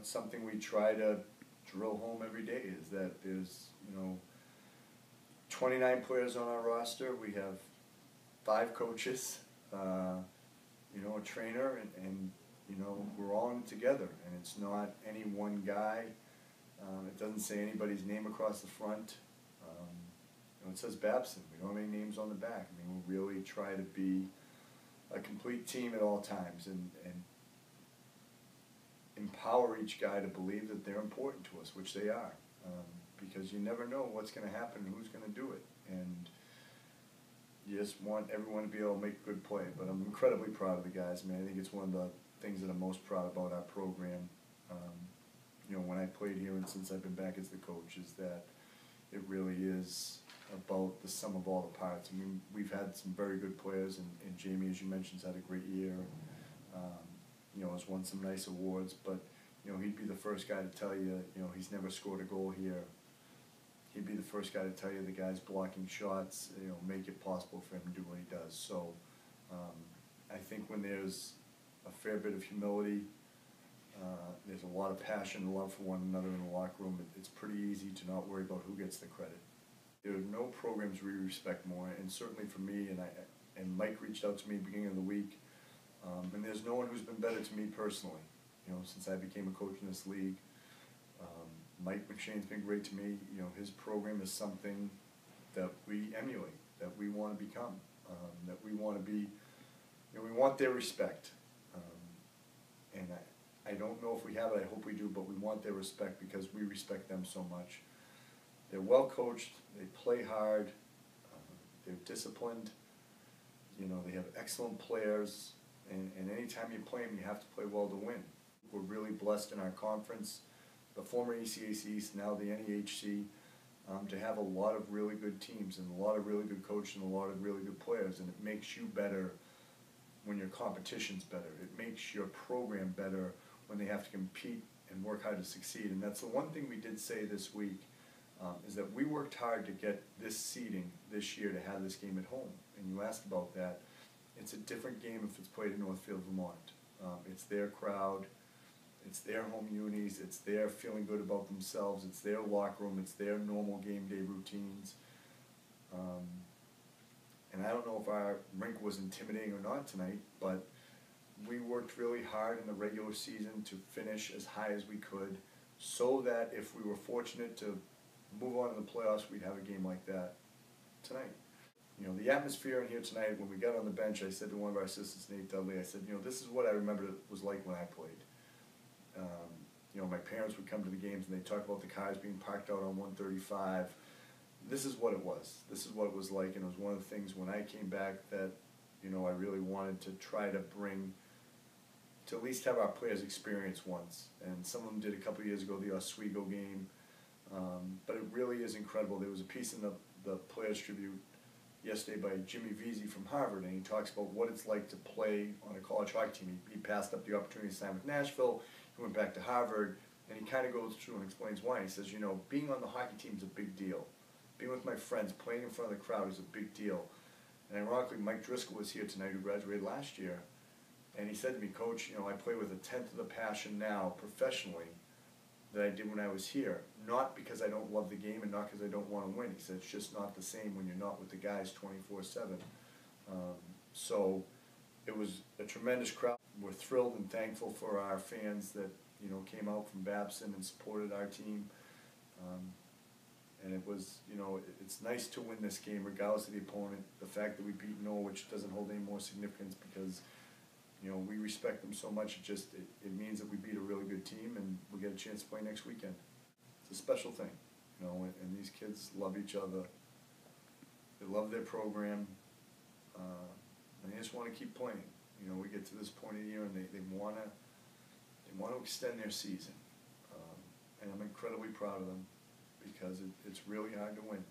it's something we try to drill home every day, is that there's, 29 players on our roster. We have 5 coaches, a trainer, and we're all in it together, and it's not any one guy. It doesn't say anybody's name across the front. It says Babson. We don't have any names on the back. I mean, we really try to be a complete team at all times, and empower each guy to believe that they're important to us, which they are, because you never know what's going to happen and who's going to do it, and you just want everyone to be able to make a good play. But I'm incredibly proud of the guys. I mean, I think it's one of the things that I'm most proud about our program. When I played here and since I've been back as the coach, is that it really is about the sum of all the parts. I mean, we've had some very good players, and Jamie, as you mentioned, has had a great year. Has won some nice awards, but he'd be the first guy to tell you, he's never scored a goal here. He'd be the first guy to tell you the guy's blocking shots, make it possible for him to do what he does. So I think when there's a fair bit of humility, there's a lot of passion and love for one another in the locker room, it's pretty easy to not worry about who gets the credit. There are no programs we respect more, and certainly for me, and Mike reached out to me at the beginning of the week, and there's no one who's been better to me personally, since I became a coach in this league. Mike McShane's been great to me. His program is something that we emulate, that we want to become, that we want to be, we want their respect. And I don't know if we have it, I hope we do, but we want their respect because we respect them so much. They're well coached, they play hard, they're disciplined, they have excellent players, and anytime you play them, you have to play well to win. We're really blessed in our conference, the former ECAC East, now the NEHC, to have a lot of really good teams and a lot of really good coaches and a lot of really good players, and it makes you better when your competition's better. It makes your program better when they have to compete and work hard to succeed. And that's the one thing we did say this week, is that we worked hard to get this seeding this year to have this game at home. And you asked about that. It's a different game if it's played in Northfield, Vermont. It's their crowd, it's their home unis, it's their feeling good about themselves, it's their locker room, it's their normal game day routines. And I don't know if our rink was intimidating or not tonight, but we worked really hard in the regular season to finish as high as we could, so that if we were fortunate to move on to the playoffs, we'd have a game like that tonight. The atmosphere in here tonight, when we got on the bench, I said to one of our assistants, Nate Dudley, I said, this is what I remember it was like when I played. My parents would come to the games and they'd talk about the cars being parked out on 135. This is what it was. This is what it was like, and it was one of the things when I came back that, I really wanted to try to bring, to at least have our players experience once. And some of them did a couple of years ago, the Oswego game. But it really is incredible. There was a piece in the Players Tribute yesterday by Jimmy Veazey from Harvard, and he talks about what it's like to play on a college hockey team. He passed up the opportunity to sign with Nashville, he went back to Harvard, and he kind of goes through and explains why. He says, being on the hockey team is a big deal. Being with my friends, playing in front of the crowd is a big deal. And ironically, Mike Driscoll was here tonight, who graduated last year, and he said to me, Coach, I play with 1/10 of the passion now professionally that I did when I was here. Not because I don't love the game and not because I don't want to win. He said it's just not the same when you're not with the guys 24/7. So it was a tremendous crowd. We're thrilled and thankful for our fans that came out from Babson and supported our team. And it was, it's nice to win this game regardless of the opponent. The fact that we beat Norwich doesn't hold any more significance because we respect them so much. It means that we beat a really good team and we get a chance to play next weekend. It's a special thing, and these kids love each other. They love their program, and they just want to keep playing. We get to this point of the year and they want to extend their season, and I'm incredibly proud of them because it's really hard to win.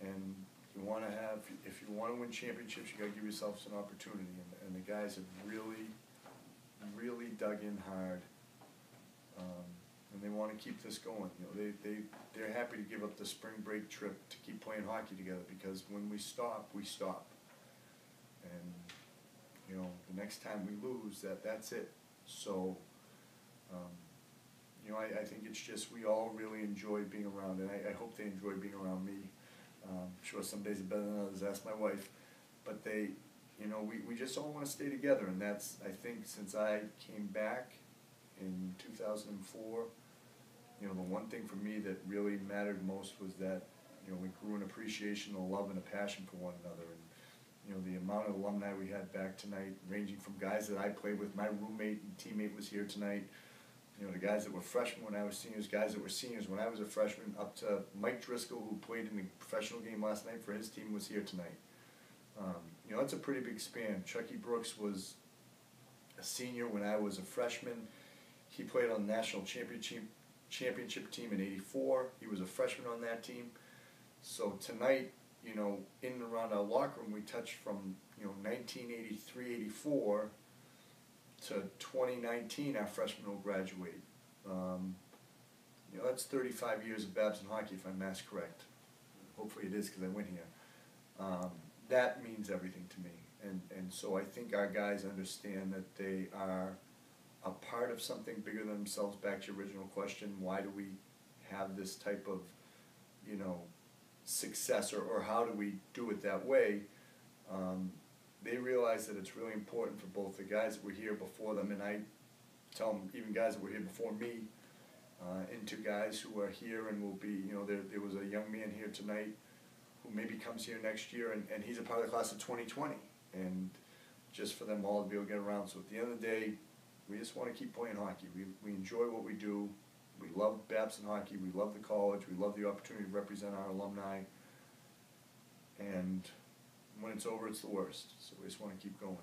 And if you want to win championships, you got to give yourself an opportunity. And the guys have really, really dug in hard, and they want to keep this going. They're happy to give up the spring break trip to keep playing hockey together because when we stop, we stop. And the next time we lose, that's it. So I think it's just we all really enjoy being around, and I hope they enjoy being around me. I'm sure some days are better than others, ask my wife. But they, you know, we just all want to stay together, and that's, I think, since I came back in 2004, you know, the one thing for me that really mattered most was that, you know, we grew an appreciation, a love, and a passion for one another. And, you know, the amount of alumni we had back tonight, ranging from guys that I played with, my roommate and teammate was here tonight, you know, the guys that were freshmen when I was seniors, guys that were seniors when I was a freshman, up to Mike Driscoll, who played in the professional game last night for his team, was here tonight. You know, that's a pretty big span. Chucky Brooks was a senior when I was a freshman. He played on the national championship team in '84. He was a freshman on that team. So tonight, you know, in and around our locker room, we touched from, you know, 1983-84 to 2019, our freshmen will graduate. You know, that's 35 years of Babson hockey, if I'm math correct. Hopefully it is, because I went here. That means everything to me. And so I think our guys understand that they are a part of something bigger than themselves. Back to your original question, why do we have this type of, you know, success, or how do we do it that way? They realize that it's really important for both the guys that were here before them, and I tell them, even guys that were here before me, and to guys who are here and will be, you know, there was a young man here tonight who maybe comes here next year, and he's a part of the class of 2020, and just for them all to be able to get around. So at the end of the day, we just want to keep playing hockey. We enjoy what we do. We love Babson hockey. We love the college. We love the opportunity to represent our alumni. And when it's over, it's the worst. So we just want to keep going.